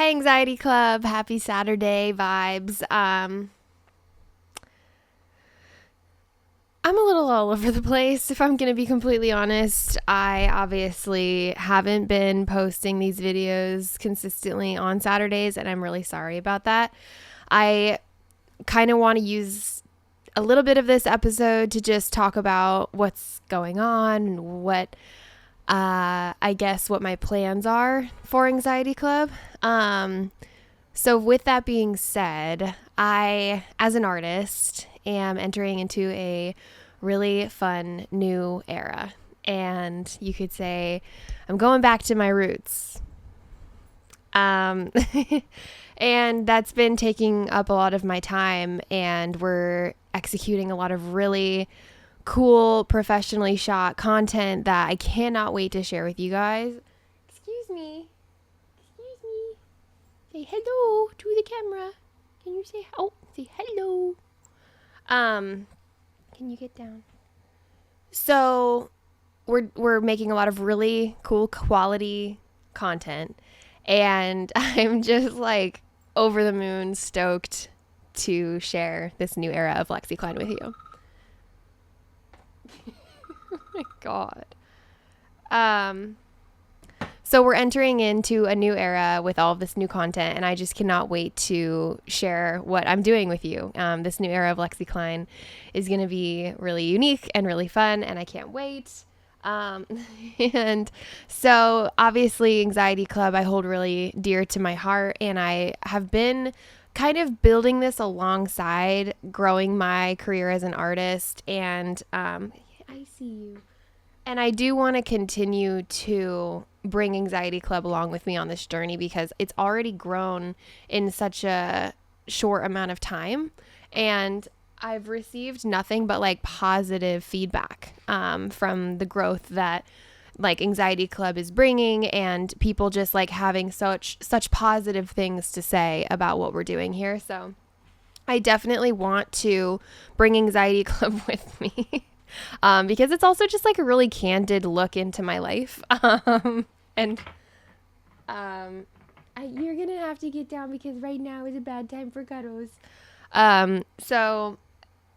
Hi, Anxiety Club. Happy Saturday vibes. I'm a little all over the place, if I'm going to be completely honest. I obviously haven't been posting these videos consistently on Saturdays, and I'm really sorry about that. I kind of want to use a little bit of this episode to just talk about what's going on and what what my plans are for Anxiety Club. So with that being said, I, as an artist, am entering into a really fun new era. And you could say I'm going back to my roots. And that's been taking up a lot of my time, and we're executing a lot of really cool, professionally shot content that I cannot wait to share with you guys. Excuse me. Say hello to the camera. Can you say hello? Can you get down? So we're making a lot of really cool quality content, and I'm just like over the moon stoked to share this new era of Lexi with you. Oh my God. So we're entering into a new era with all of this new content, and I just cannot wait to share what I'm doing with you. This new era of Lexi Klein is going to be really unique and really fun, and I can't wait. And so obviously Anxiety Club I hold really dear to my heart, and I have been kind of building this alongside growing my career as an artist, and I see you. And I do want to continue to bring Anxiety Club along with me on this journey because it's already grown in such a short amount of time. And I've received nothing but like positive feedback from the growth that like Anxiety Club is bringing, and people just like having such positive things to say about what we're doing here. So I definitely want to bring Anxiety Club with me. Because it's also just like a really candid look into my life. You're gonna have to get down because right now is a bad time for cuddles. So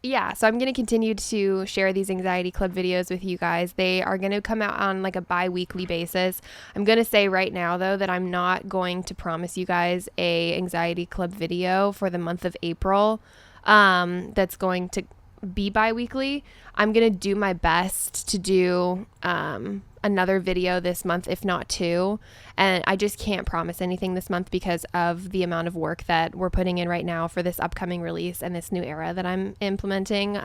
I'm gonna continue to share these Anxiety Club videos with you guys. They are gonna come out on like a bi-weekly basis. I'm gonna say right now though that I'm not going to promise you guys a Anxiety Club video for the month of April. That's going to be bi-weekly. I'm gonna do my best to do another video this month, if not two, and I just can't promise anything this month because of the amount of work that we're putting in right now for this upcoming release and this new era that I'm implementing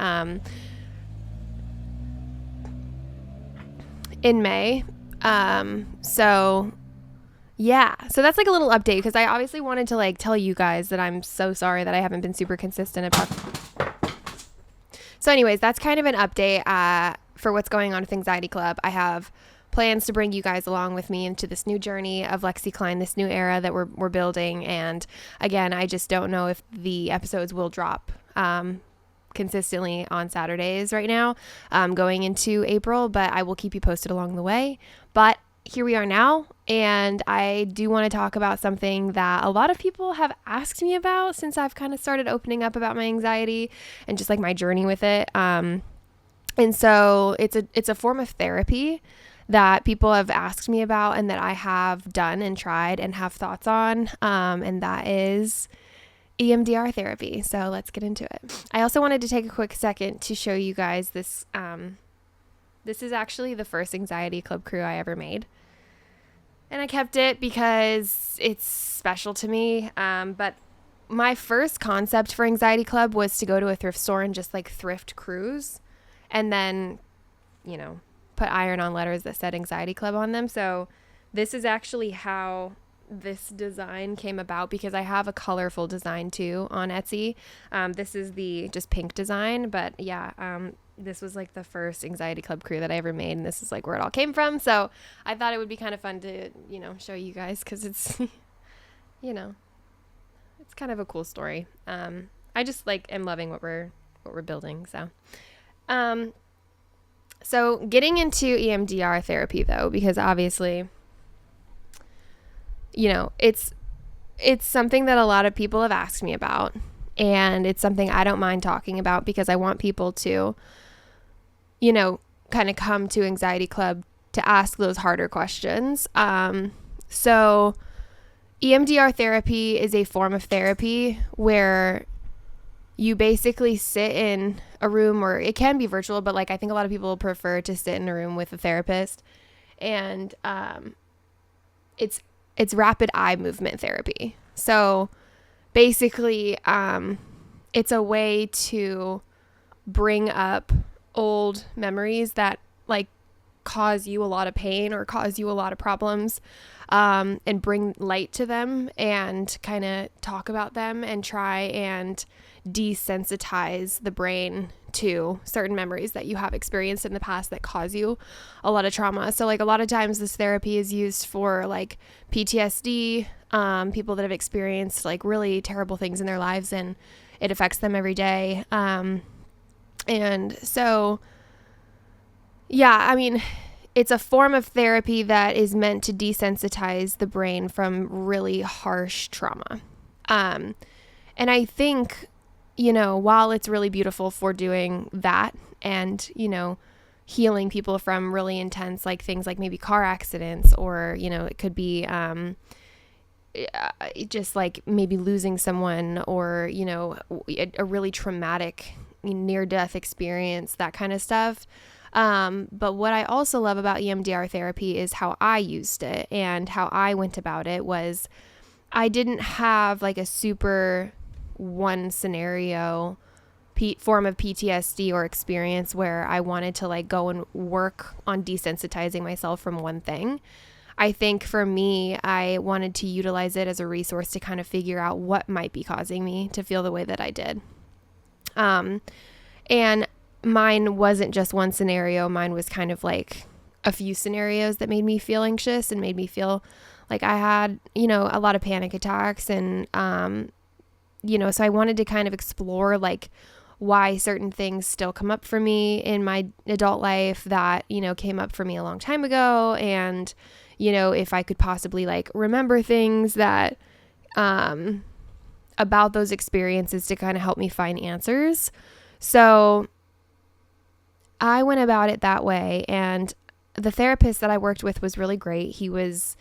in May. So that's like a little update because I obviously wanted to like tell you guys that I'm so sorry that I haven't been super consistent about. So anyways, that's kind of an update for what's going on with Anxiety Club. I have plans to bring you guys along with me into this new journey of Lexi Klein, this new era that we're building. And again, I just don't know if the episodes will drop consistently on Saturdays right now going into April, but I will keep you posted along the way. But here we are now, and I do want to talk about something that a lot of people have asked me about since I've kind of started opening up about my anxiety and just like my journey with it. And so it's a form of therapy that people have asked me about and that I have done and tried and have thoughts on, and that is EMDR therapy. So let's get into it. I also wanted to take a quick second to show you guys this. This is actually the first Anxiety Club crew I ever made. And I kept it because it's special to me. But my first concept for Anxiety Club was to go to a thrift store and just like thrift cruise. And then, put iron-on letters that said Anxiety Club on them. So this is actually how this design came about because I have a colorful design too on Etsy. This is the just pink design. But this was like the first Anxiety Club crew that I ever made, and this is like where it all came from. So I thought it would be kind of fun to, show you guys because it's, it's kind of a cool story. I just like am loving what we're building. So getting into EMDR therapy though, because obviously, it's it's something that a lot of people have asked me about, and it's something I don't mind talking about because I want people to, kind of come to Anxiety Club to ask those harder questions. So EMDR therapy is a form of therapy where you basically sit in a room, or it can be virtual, but like I think a lot of people prefer to sit in a room with a therapist, and it's rapid eye movement therapy. So basically, it's a way to bring up old memories that like cause you a lot of pain or cause you a lot of problems, and bring light to them and kind of talk about them and try and desensitize the brain to certain memories that you have experienced in the past that cause you a lot of trauma. So like a lot of times this therapy is used for like PTSD, people that have experienced like really terrible things in their lives and it affects them every day. And so, yeah, I mean, it's a form of therapy that is meant to desensitize the brain from really harsh trauma. And I think, while it's really beautiful for doing that and, healing people from really intense, like things like maybe car accidents, or, it could be just like maybe losing someone, or, a really traumatic near-death experience, that kind of stuff. But what I also love about EMDR therapy is how I used it, and how I went about it was I didn't have like a super one scenario form of PTSD or experience where I wanted to like go and work on desensitizing myself from one thing. I think for me, I wanted to utilize it as a resource to kind of figure out what might be causing me to feel the way that I did. And mine wasn't just one scenario. Mine was kind of like a few scenarios that made me feel anxious and made me feel like I had, a lot of panic attacks. And, so I wanted to kind of explore like why certain things still come up for me in my adult life that, came up for me a long time ago. And, if I could possibly like remember things that, about those experiences to kind of help me find answers. So I went about it that way, and the therapist that I worked with was really great. He was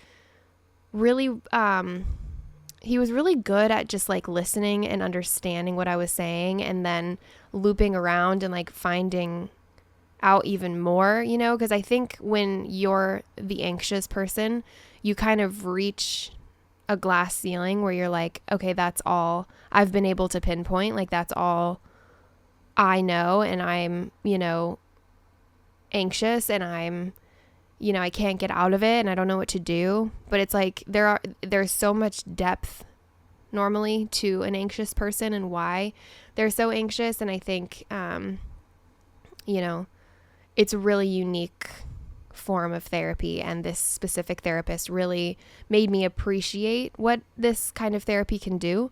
really good at just like listening and understanding what I was saying, and then looping around and like finding out even more, because I think when you're the anxious person, you kind of reach a glass ceiling where you're like, okay, that's all I've been able to pinpoint. Like that's all I know, and I'm, anxious, and I'm, I can't get out of it, and I don't know what to do. But it's like there's so much depth normally to an anxious person and why they're so anxious. And I think, it's a really unique form of therapy, and this specific therapist really made me appreciate what this kind of therapy can do.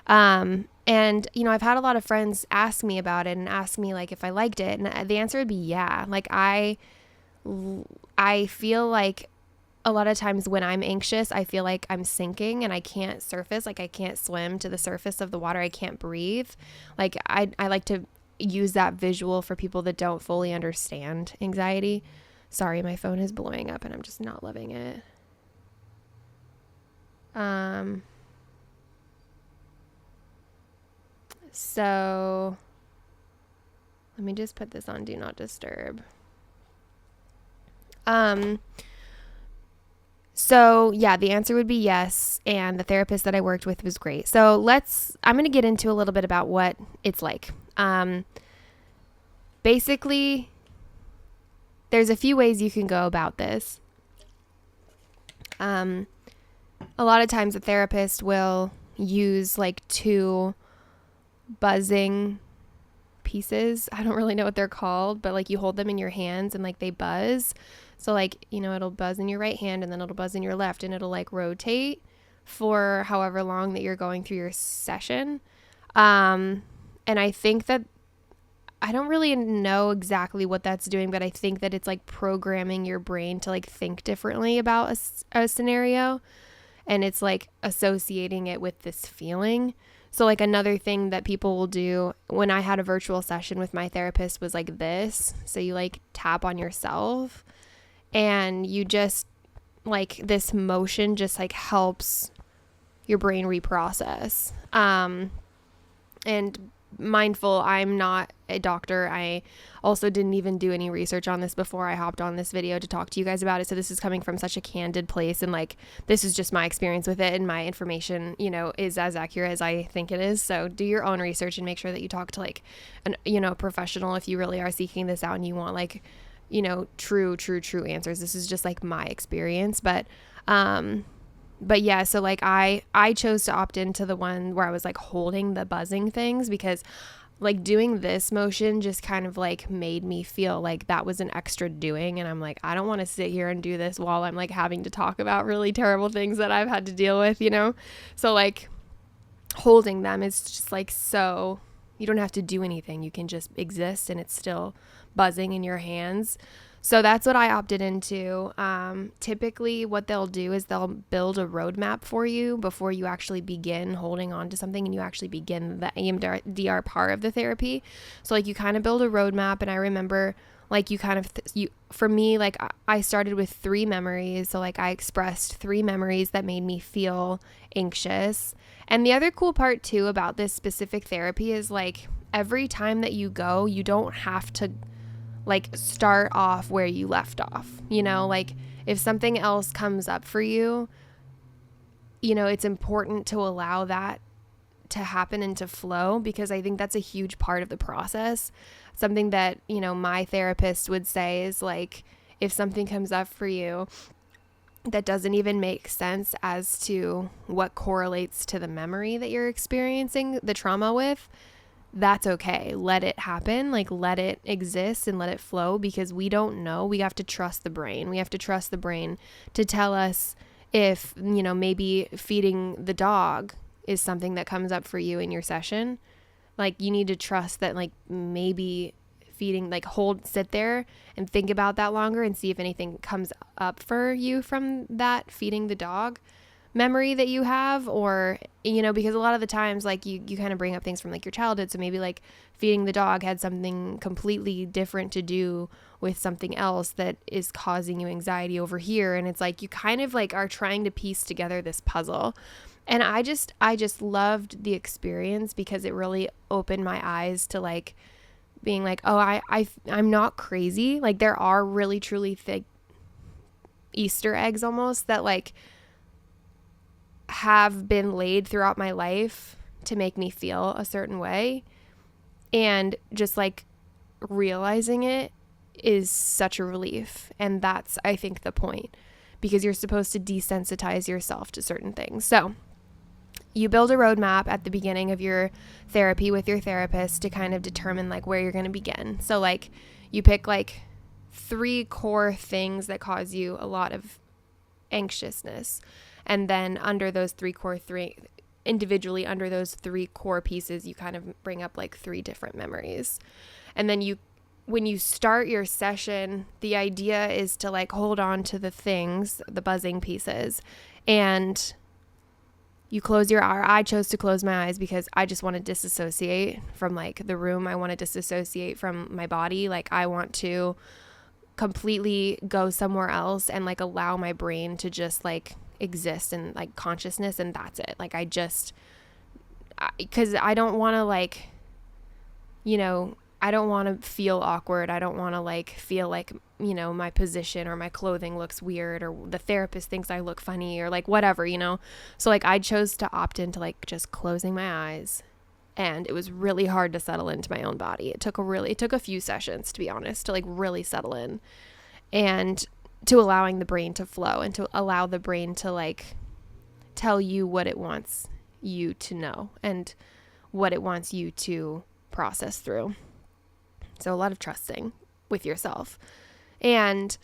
And, I've had a lot of friends ask me about it and ask me like if I liked it. And the answer would be yeah. Like I feel like a lot of times when I'm anxious, I feel like I'm sinking and I can't surface. Like I can't swim to the surface of the water. I can't breathe. Like I like to use that visual for people that don't fully understand anxiety. Sorry, my phone is blowing up and I'm just not loving it. So let me just put this on Do Not Disturb. So yeah, the answer would be yes. And the therapist that I worked with was great. So I'm going to get into a little bit about what it's like. Basically, there's a few ways you can go about this. A lot of times a therapist will use like two buzzing pieces. I don't really know what they're called, but like you hold them in your hands and like they buzz. So like, it'll buzz in your right hand and then it'll buzz in your left, and it'll like rotate for however long that you're going through your session. And I think that I don't really know exactly what that's doing, but I think that it's like programming your brain to like think differently about a scenario. and it's like associating it with this feeling. So like another thing that people will do when I had a virtual session with my therapist was like this. So you like tap on yourself and you just like this motion just like helps your brain reprocess. And mindful, I'm not a doctor. I also didn't even do any research on this before I hopped on this video to talk to you guys about it. So this is coming from such a candid place, and like this is just my experience with it, and my information, you know, is as accurate as I think it is. So do your own research and make sure that you talk to like an, you know, professional if you really are seeking this out and you want like, you know, true answers. This is just like my experience, but yeah, so like I chose to opt into the one where I was like holding the buzzing things, because like doing this motion just kind of like made me feel like that was an extra doing. And I'm like, I don't want to sit here and do this while I'm like having to talk about really terrible things that I've had to deal with, you know? So like holding them is just like, so you don't have to do anything. You can just exist and it's still buzzing in your hands. So that's what I opted into. Typically what they'll do is they'll build a roadmap for you before you actually begin holding on to something and you actually begin the EMDR part of the therapy. So like you kind of build a roadmap, and I remember like you kind of, for me, like I started with 3 memories. So like I expressed 3 memories that made me feel anxious. And the other cool part too about this specific therapy is like every time that you go, you don't have to like start off where you left off, you know, like if something else comes up for you, you know, it's important to allow that to happen and to flow, because I think that's a huge part of the process. Something that, you know, my therapist would say is like, if something comes up for you that doesn't even make sense as to what correlates to the memory that you're experiencing the trauma with, that's okay. Let it happen. Like let it exist and let it flow, because we don't know. We have to trust the brain. We have to trust the brain to tell us if, you know, maybe feeding the dog is something that comes up for you in your session. Like you need to trust that like maybe feeding, like sit there and think about that longer and see if anything comes up for you from that feeding the dog memory that you have. Or, you know, because a lot of the times like you kind of bring up things from like your childhood, so maybe like feeding the dog had something completely different to do with something else that is causing you anxiety over here, and it's like you kind of like are trying to piece together this puzzle. And I just loved the experience, because it really opened my eyes to like being like, oh, I'm not crazy. Like there are really truly thick Easter eggs almost that like have been laid throughout my life to make me feel a certain way. And just like realizing it is such a relief. And that's, I think, the point, because you're supposed to desensitize yourself to certain things. So you build a roadmap at the beginning of your therapy with your therapist to kind of determine like where you're going to begin. So like you pick like 3 core things that cause you a lot of anxiousness. And then under those individually under those 3 core pieces, you kind of bring up like 3 different memories. And then when you start your session, the idea is to like hold on to the things, the buzzing pieces, and you close your eye. I chose to close my eyes because I just want to disassociate from like the room. I want to disassociate from my body. Like I want to completely go somewhere else and like allow my brain to just like exist in like consciousness, and that's it. Like because I don't want to like, you know, I don't want to feel awkward. I don't want to like feel like, you know, my position or my clothing looks weird, or the therapist thinks I look funny, or like whatever, you know. So like I chose to opt into like just closing my eyes, and it was really hard to settle into my own body. It took a few sessions, to be honest, to like really settle in, and to allowing the brain to flow, and to allow the brain to like tell you what it wants you to know and what it wants you to process through. So a lot of trusting with yourself. And,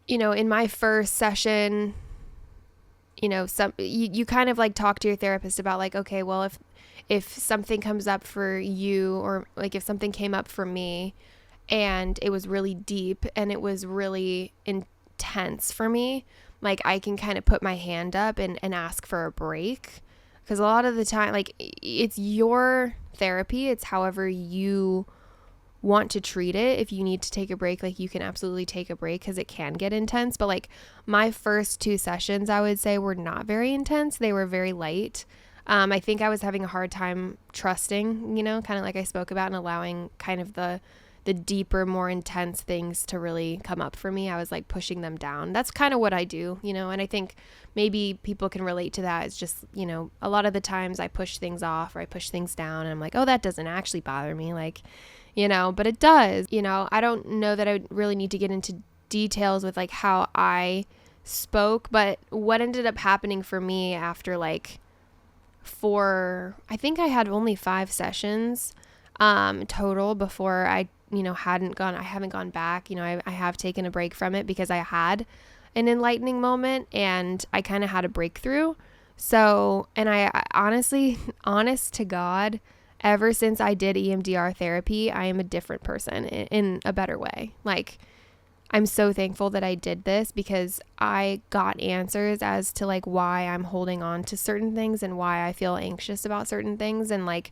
you know, in my first session, you know, you kind of like talk to your therapist about like, okay, well, if something comes up for you, or like if something came up for me and it was really deep and it was really intense for me, like I can kind of put my hand up and ask for a break. Because a lot of the time, like, it's your therapy. It's however you want to treat it. If you need to take a break, like, you can absolutely take a break because it can get intense. But like my first 2 sessions, I would say, were not very intense. They were very light. I think I was having a hard time trusting, you know, kind of like I spoke about, and allowing kind of the deeper, more intense things to really come up for me. I was like pushing them down. That's kind of what I do, you know, and I think maybe people can relate to that. It's just, you know, a lot of the times I push things off or I push things down and I'm like, oh, that doesn't actually bother me. Like, you know, but it does. You know, I don't know that I would really need to get into details with like how I spoke, but what ended up happening for me after like I think I had only 5 sessions total before I, you know, I haven't gone back. You know, I have taken a break from it because I had an enlightening moment and I kind of had a breakthrough. So, and I honestly, honest to God, ever since I did EMDR therapy, I am a different person in a better way. Like, I'm so thankful that I did this because I got answers as to like why I'm holding on to certain things and why I feel anxious about certain things. And like,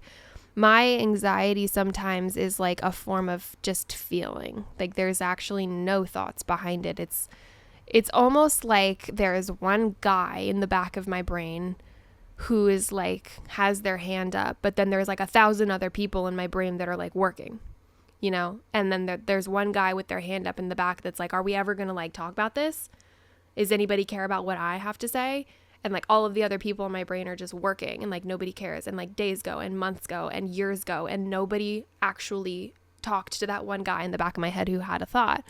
my anxiety sometimes is like a form of just feeling. Like, there's actually no thoughts behind it. It's almost like there's one guy in the back of my brain who is like, has their hand up, but then there's like 1,000 other people in my brain that are like working, you know? And then there's one guy with their hand up in the back that's like, are we ever going to like talk about this? Does anybody care about what I have to say? And like all of the other people in my brain are just working and like nobody cares. And like days go and months go and years go and nobody actually talked to that one guy in the back of my head who had a thought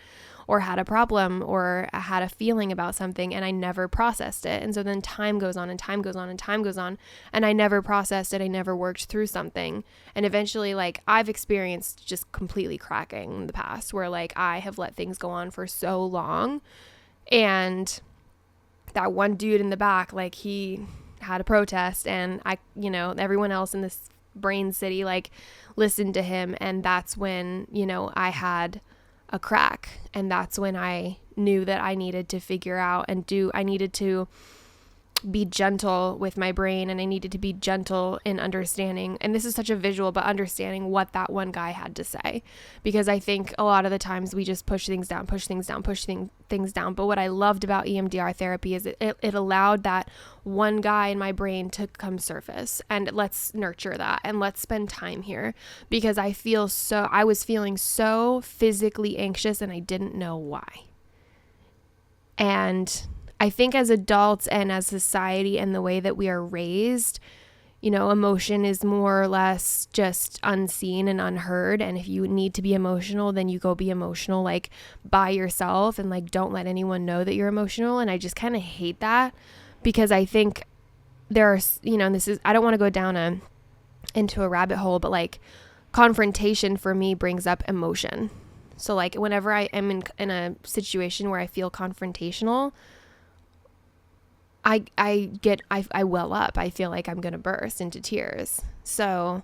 or had a problem or had a feeling about something, and I never processed it. And so then time goes on and time goes on and time goes on, and I never processed it. I never worked through something. And eventually, like, I've experienced just completely cracking in the past where like I have let things go on for so long, and that one dude in the back, like, he had a protest, and I, you know, everyone else in this brain city like listened to him, and that's when, you know, I had a crack, and that's when I knew that I needed to figure out I needed to be gentle with my brain, and I needed to be gentle in understanding, and this is such a visual, but understanding what that one guy had to say, because I think a lot of the times we just push things down. But what I loved about EMDR therapy is it allowed that one guy in my brain to come surface, and let's nurture that, and let's spend time here, because I was feeling so physically anxious, and I didn't know why. And I think as adults and as society and the way that we are raised, you know, emotion is more or less just unseen and unheard. And if you need to be emotional, then you go be emotional, like, by yourself, and like, don't let anyone know that you're emotional. And I just kind of hate that, because I think there are, you know, I don't want to go down into a rabbit hole, but like, confrontation for me brings up emotion. So like, whenever I am in a situation where I feel confrontational, I well up. I feel like I'm going to burst into tears. So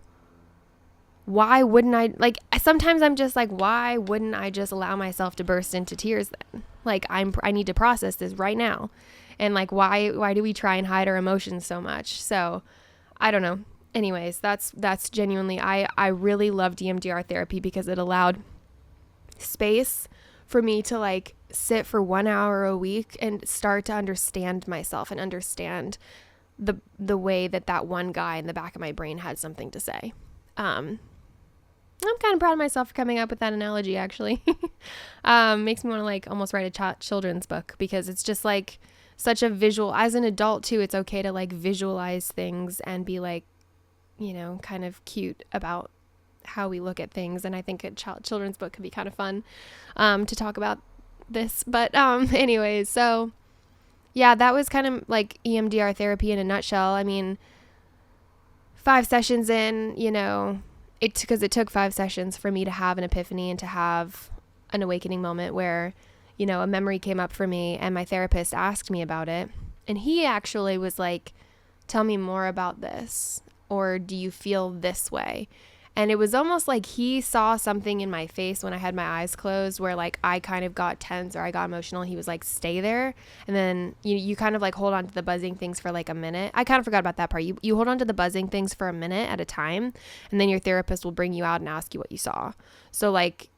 why wouldn't I, like, sometimes I'm just like, why wouldn't I just allow myself to burst into tears then? Like, I need to process this right now. And like, why do we try and hide our emotions so much? So I don't know. Anyways, that's genuinely, I really loved EMDR therapy because it allowed space for me to like sit for 1 hour a week and start to understand myself and understand the way that one guy in the back of my brain had something to say. I'm kind of proud of myself for coming up with that analogy, actually. Makes me want to like almost write a children's book, because it's just like such a visual. As an adult too, it's okay to like visualize things and be like, you know, kind of cute about how we look at things. And I think a children's book could be kind of fun to talk about this. But anyways, so yeah, that was kind of like EMDR therapy in a nutshell. I mean, 5 sessions in, you know, because it took 5 sessions for me to have an epiphany and to have an awakening moment where, you know, a memory came up for me, and my therapist asked me about it, and he actually was like, tell me more about this, or do you feel this way? And it was almost like he saw something in my face when I had my eyes closed where like I kind of got tense or I got emotional. He was like, stay there. And then you kind of like hold on to the buzzing things for like a minute. I kind of forgot about that part. You hold on to the buzzing things for a minute at a time, and then your therapist will bring you out and ask you what you saw. So like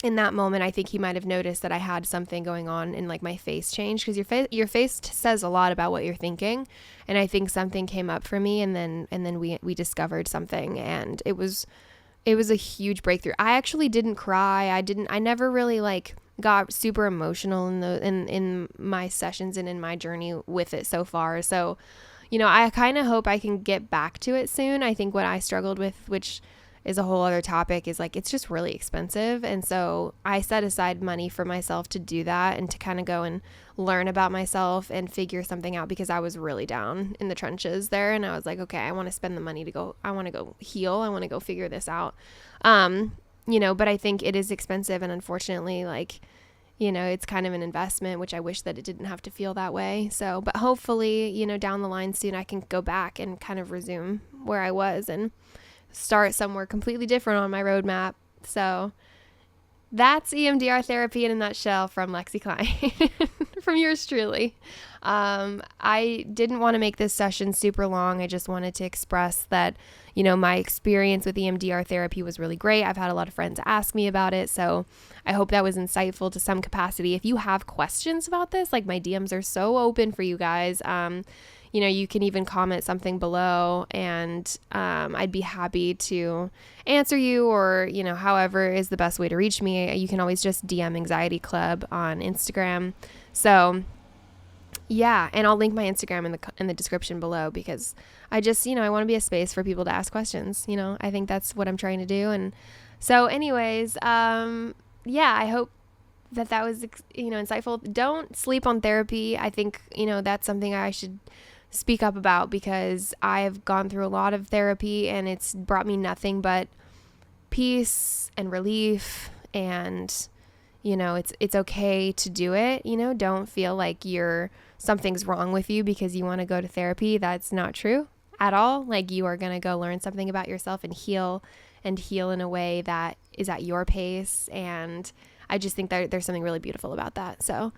in that moment, I think he might have noticed that I had something going on in like my face change, because your face says a lot about what you're thinking. And I think something came up for me, and then we discovered something, and it was a huge breakthrough. I actually didn't cry. I never really like got super emotional in my sessions and in my journey with it so far. So, I kind of hope I can get back to it soon. I think what I struggled with, which is a whole other topic, is like it's just really expensive. And so I set aside money for myself to do that and to kind of go and learn about myself and figure something out, because I was really down in the trenches there. And I was like, okay, I want to spend the money to go, I want to go heal. I want to go figure this out. But I think it is expensive, and unfortunately, like, it's kind of an investment, which I wish that it didn't have to feel that way. So, but hopefully, down the line soon, I can go back and kind of resume where I was and start somewhere completely different on my roadmap. So that's EMDR therapy in a nutshell from Lexi Klein, from yours truly. I didn't want to make this session super long. I just wanted to express that, my experience with EMDR therapy was really great. I've had a lot of friends ask me about it. So I hope that was insightful to some capacity. If you have questions about this, like, my DMs are so open for you guys. You can even comment something below, and I'd be happy to answer you, or, however is the best way to reach me. You can always just DM Anxiety Club on Instagram. So yeah, and I'll link my Instagram in the description below, because I just, I want to be a space for people to ask questions. I think that's what I'm trying to do. And so anyways, I hope that was, insightful. Don't sleep on therapy. I think, that's something I should speak up about, because I've gone through a lot of therapy and it's brought me nothing but peace and relief. And, it's okay to do it. Don't feel like something's wrong with you because you want to go to therapy. That's not true at all. Like, you are going to go learn something about yourself and heal in a way that is at your pace. And I just think that there's something really beautiful about that. So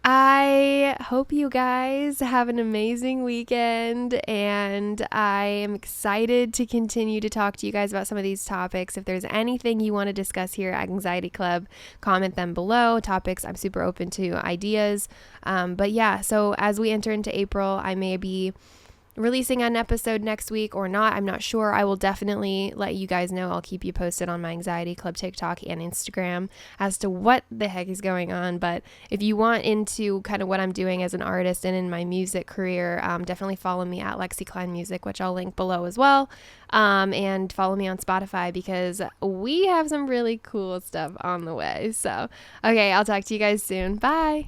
I hope you guys have an amazing weekend, and I am excited to continue to talk to you guys about some of these topics. If there's anything you want to discuss here at Anxiety Club, comment them below. Topics, I'm super open to ideas. But yeah, so as we enter into April, I may be releasing an episode next week or not. I'm not sure. I will definitely let you guys know. I'll keep you posted on my Anxiety Club TikTok and Instagram as to what the heck is going on. But if you want into kind of what I'm doing as an artist and in my music career, definitely follow me at Lexi Klein Music, which I'll link below as well. And follow me on Spotify, because we have some really cool stuff on the way. So, okay, I'll talk to you guys soon. Bye.